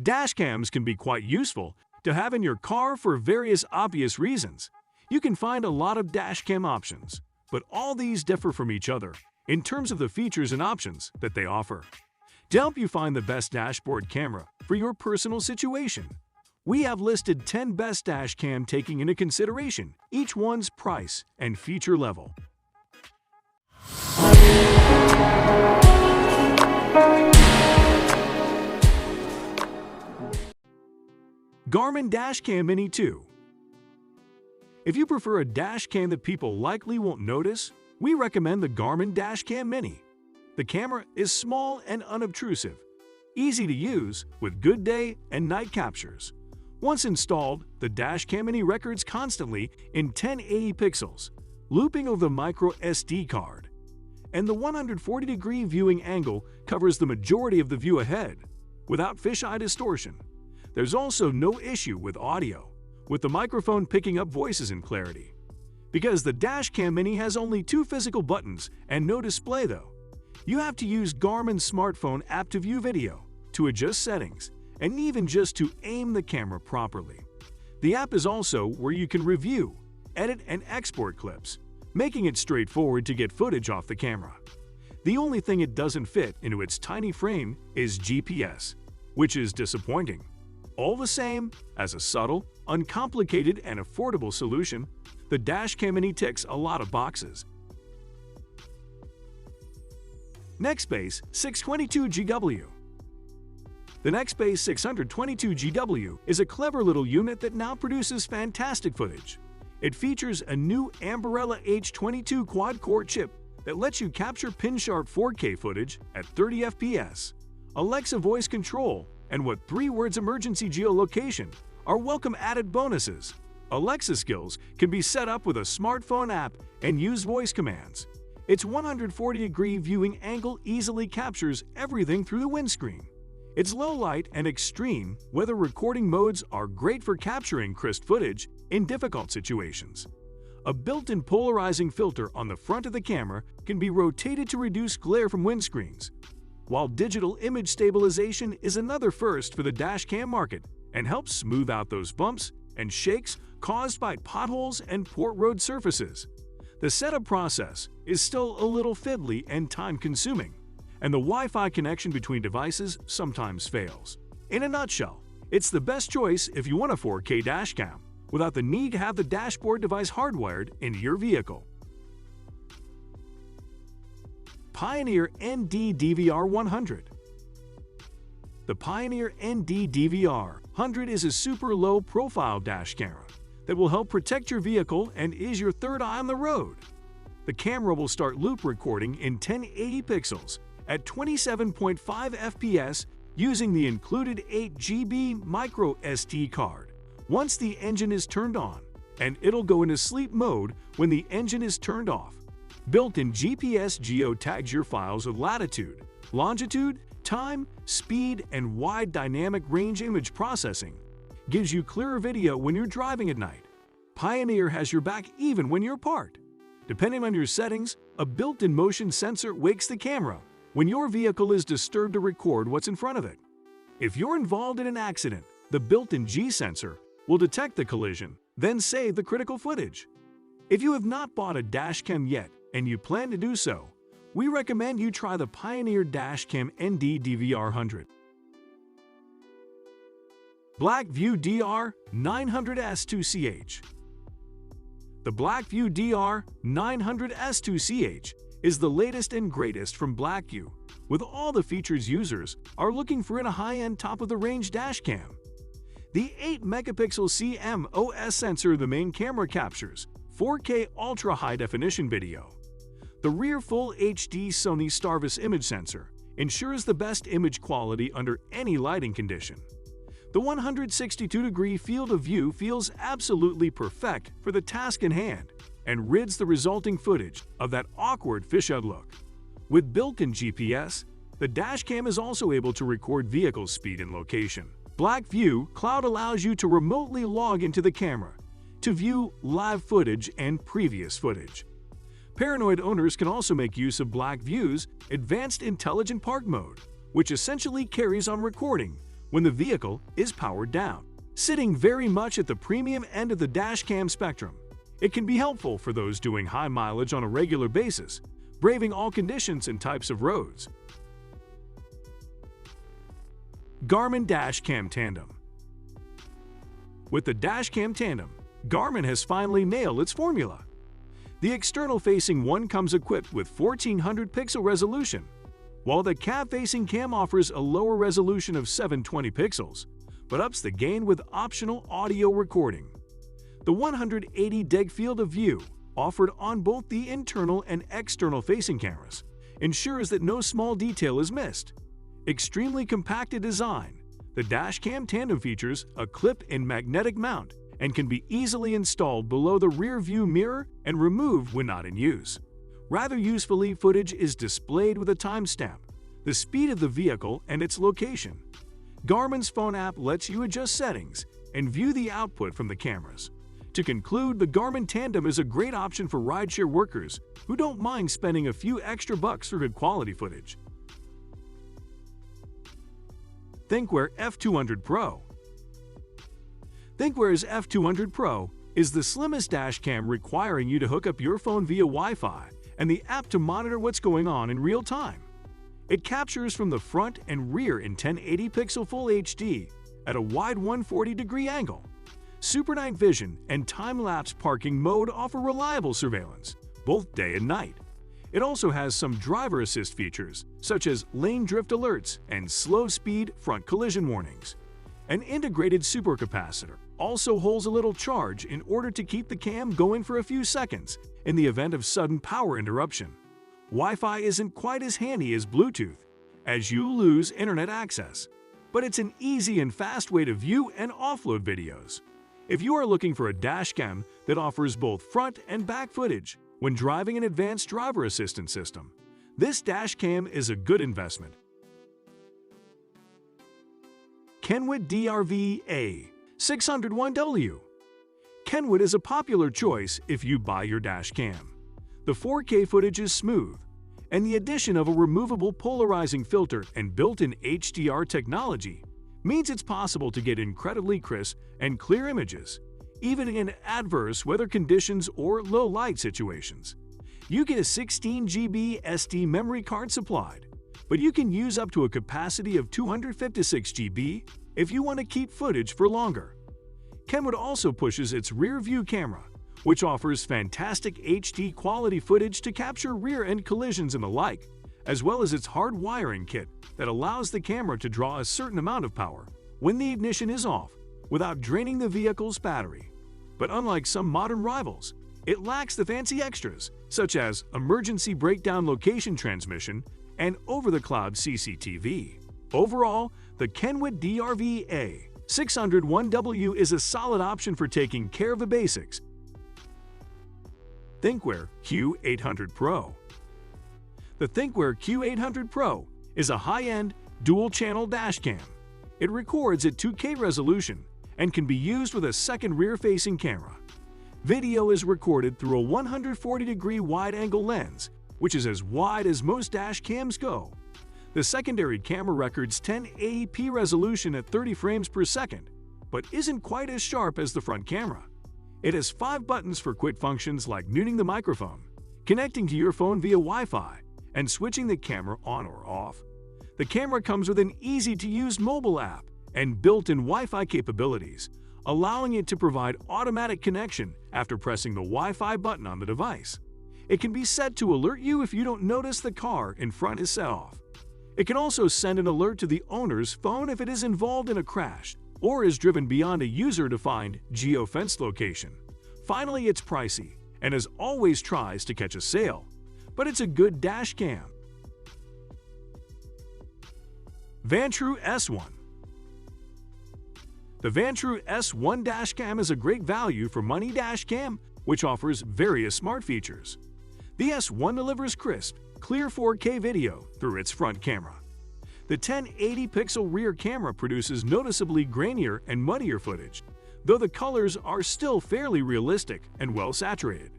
Dashcams can be quite useful to have in your car for various obvious reasons. You can find a lot of dashcam options, but all these differ from each other in terms of the features and options that they offer. To help you find the best dashboard camera for your personal situation, we have listed 10 best dashcam taking into consideration each one's price and feature level. Garmin Dashcam Mini 2. If you prefer a dashcam that people likely won't notice, we recommend the Garmin Dashcam Mini. The camera is small and unobtrusive, easy to use with good day and night captures. Once installed, the Dashcam Mini records constantly in 1080 pixels, looping over the micro SD card. And the 140-degree viewing angle covers the majority of the view ahead, without fisheye distortion. There's also no issue with audio, with the microphone picking up voices in clarity. Because the Dashcam Mini has only 2 physical buttons and no display though, you have to use Garmin's smartphone app to view video, to adjust settings, and even just to aim the camera properly. The app is also where you can review, edit, and export clips, making it straightforward to get footage off the camera. The only thing it doesn't fit into its tiny frame is GPS, which is disappointing. All the same, as a subtle, uncomplicated, and affordable solution, the Dashcam Mini ticks a lot of boxes. Nextbase 622GW. The Nextbase 622GW is a clever little unit that now produces fantastic footage. It features a new Ambarella H22 quad-core chip that lets you capture pin-sharp 4K footage at 30 FPS. Alexa voice control and what 3 words emergency geolocation are welcome added bonuses. Alexa skills can be set up with a smartphone app and use voice commands. Its 140-degree viewing angle easily captures everything through the windscreen. Its low light and extreme weather recording modes are great for capturing crisp footage in difficult situations. A built-in polarizing filter on the front of the camera can be rotated to reduce glare from windscreens, while digital image stabilization is another first for the dashcam market and helps smooth out those bumps and shakes caused by potholes and poor road surfaces. The setup process is still a little fiddly and time-consuming, and the Wi-Fi connection between devices sometimes fails. In a nutshell, it's the best choice if you want a 4K dashcam without the need to have the dashboard device hardwired into your vehicle. Pioneer ND DVR100. The Pioneer ND DVR100 is a super low-profile dash camera that will help protect your vehicle and is your third eye on the road. The camera will start loop recording in 1080 pixels at 27.5 FPS using the included 8 GB micro SD card once the engine is turned on, and it'll go into sleep mode when the engine is turned off. Built-in GPS geotags your files with latitude, longitude, time, speed, and wide dynamic range image processing. Gives you clearer video when you're driving at night. Pioneer has your back even when you're parked. Depending on your settings, a built-in motion sensor wakes the camera when your vehicle is disturbed to record what's in front of it. If you're involved in an accident, the built-in G-sensor will detect the collision, then save the critical footage. If you have not bought a dashcam yet and you plan to do so, we recommend you try the Pioneer Dashcam ND DVR100. BlackVue DR900S-2CH. The BlackVue DR900S-2CH is the latest and greatest from BlackVue, with all the features users are looking for in a high-end top-of-the-range dashcam. The 8-megapixel CMOS sensor of the main camera captures 4K ultra-high-definition video. The rear Full HD Sony Starvis image sensor ensures the best image quality under any lighting condition. The 162-degree field of view feels absolutely perfect for the task in hand and rids the resulting footage of that awkward fisheye look. With built-in GPS, the dashcam is also able to record vehicle speed and location. BlackVue Cloud allows you to remotely log into the camera to view live footage and previous footage. Paranoid owners can also make use of BlackVue's Advanced Intelligent Park Mode, which essentially carries on recording when the vehicle is powered down. Sitting very much at the premium end of the dashcam spectrum, it can be helpful for those doing high mileage on a regular basis, braving all conditions and types of roads. Garmin Dashcam Tandem. With the Dashcam Tandem, Garmin has finally nailed its formula. The external-facing one comes equipped with 1400 pixel resolution, while the cab-facing cam offers a lower resolution of 720 pixels, but ups the gain with optional audio recording. The 180-degree field of view, offered on both the internal and external-facing cameras, ensures that no small detail is missed. Extremely compacted design, the Dashcam Tandem features a clip-in magnetic mount and can be easily installed below the rear view mirror and removed when not in use. Rather usefully, footage is displayed with a timestamp, the speed of the vehicle, and its location. Garmin's phone app lets you adjust settings and view the output from the cameras. To conclude, the Garmin Tandem is a great option for rideshare workers who don't mind spending a few extra bucks for good quality footage. Thinkware F200 Pro. Thinkware's F200 Pro is the slimmest dashcam, requiring you to hook up your phone via Wi-Fi and the app to monitor what's going on in real time. It captures from the front and rear in 1080 pixel Full HD at a wide 140-degree angle. Super Night Vision and time-lapse parking mode offer reliable surveillance, both day and night. It also has some driver assist features, such as lane drift alerts and slow-speed front collision warnings. An integrated supercapacitor also holds a little charge in order to keep the cam going for a few seconds in the event of sudden power interruption. Wi-Fi isn't quite as handy as Bluetooth, as you lose internet access, but it's an easy and fast way to view and offload videos. If you are looking for a dashcam that offers both front and back footage when driving an advanced driver assistance system, this dashcam is a good investment. Kenwood DRV-A601W. Kenwood is a popular choice if you buy your dashcam. The 4K footage is smooth, and the addition of a removable polarizing filter and built-in HDR technology means it's possible to get incredibly crisp and clear images, even in adverse weather conditions or low-light situations. You get a 16 GB SD memory card supplied, but you can use up to a capacity of 256 GB if you want to keep footage for longer. Kenwood also pushes its rear-view camera, which offers fantastic HD quality footage to capture rear-end collisions and the like, as well as its hard wiring kit that allows the camera to draw a certain amount of power when the ignition is off without draining the vehicle's battery. But unlike some modern rivals, it lacks the fancy extras such as emergency breakdown location transmission and over-the-cloud CCTV. Overall, the Kenwood DRV-A601W is a solid option for taking care of the basics. Thinkware Q800 Pro. The Thinkware Q800 Pro is a high-end, dual-channel dashcam. It records at 2K resolution and can be used with a second rear-facing camera. Video is recorded through a 140-degree wide-angle lens, which is as wide as most dashcams go. The secondary camera records 1080p resolution at 30 frames per second, but isn't quite as sharp as the front camera. It has 5 buttons for quick functions like muting the microphone, connecting to your phone via Wi-Fi, and switching the camera on or off. The camera comes with an easy-to-use mobile app and built-in Wi-Fi capabilities, allowing it to provide automatic connection after pressing the Wi-Fi button on the device. It can be set to alert you if you don't notice the car in front is set off. It can also send an alert to the owner's phone if it is involved in a crash or is driven beyond a user-defined geofenced location. Finally, it's pricey and as always tries to catch a sale, but it's a good dash cam. Vantrue S1. The Vantrue S1 dashcam is a great value for money dashcam, which offers various smart features. The S1 delivers crisp, clear 4K video through its front camera. The 1080-pixel rear camera produces noticeably grainier and muddier footage, though the colors are still fairly realistic and well-saturated.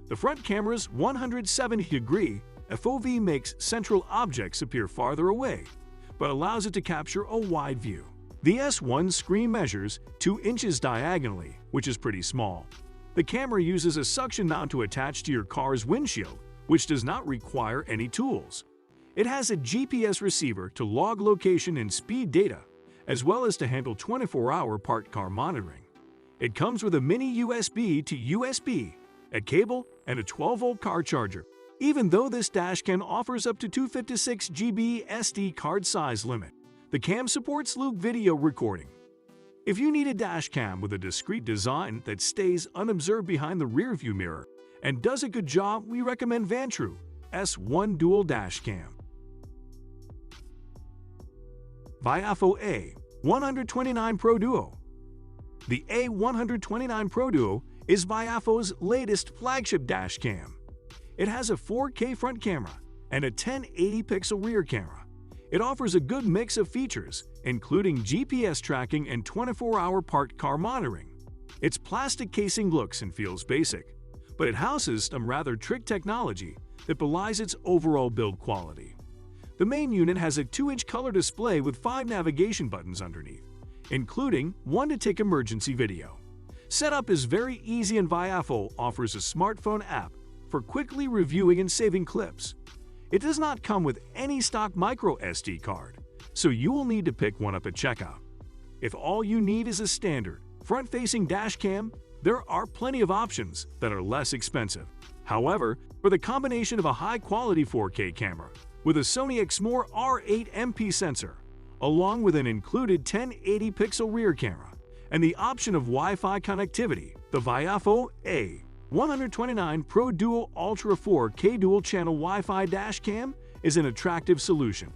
The front camera's 170-degree FOV makes central objects appear farther away, but allows it to capture a wide view. The S1 screen measures 2 inches diagonally, which is pretty small. The camera uses a suction mount to attach to your car's windshield, which does not require any tools. It has a GPS receiver to log location and speed data, as well as to handle 24-hour parked car monitoring. It comes with a mini USB to USB, a cable, and a 12-volt car charger, even though this dashcam offers up to 256 GB SD card size limit. The cam supports loop video recording. If you need a dashcam with a discreet design that stays unobserved behind the rearview mirror and does a good job, we recommend Vantrue S1 Dual Dashcam. Viofo A129 Pro Duo. The A129 Pro Duo is Viofo's latest flagship dashcam. It has a 4K front camera and a 1080-pixel rear camera. It offers a good mix of features, including GPS tracking and 24-hour parked car monitoring. Its plastic casing looks and feels basic, but it houses some rather trick technology that belies its overall build quality. The main unit has a 2-inch color display with 5 navigation buttons underneath, including one to take emergency video. Setup is very easy, and Viofo offers a smartphone app for quickly reviewing and saving clips. It does not come with any stock micro SD card, so you will need to pick one up at checkout. If all you need is a standard front-facing dashcam, there are plenty of options that are less expensive. However, for the combination of a high-quality 4K camera with a Sony Exmor R8 MP sensor, along with an included 1080-pixel rear camera, and the option of Wi-Fi connectivity, the Viofo A129 Pro Duo Ultra 4K dual-channel Wi-Fi dashcam is an attractive solution.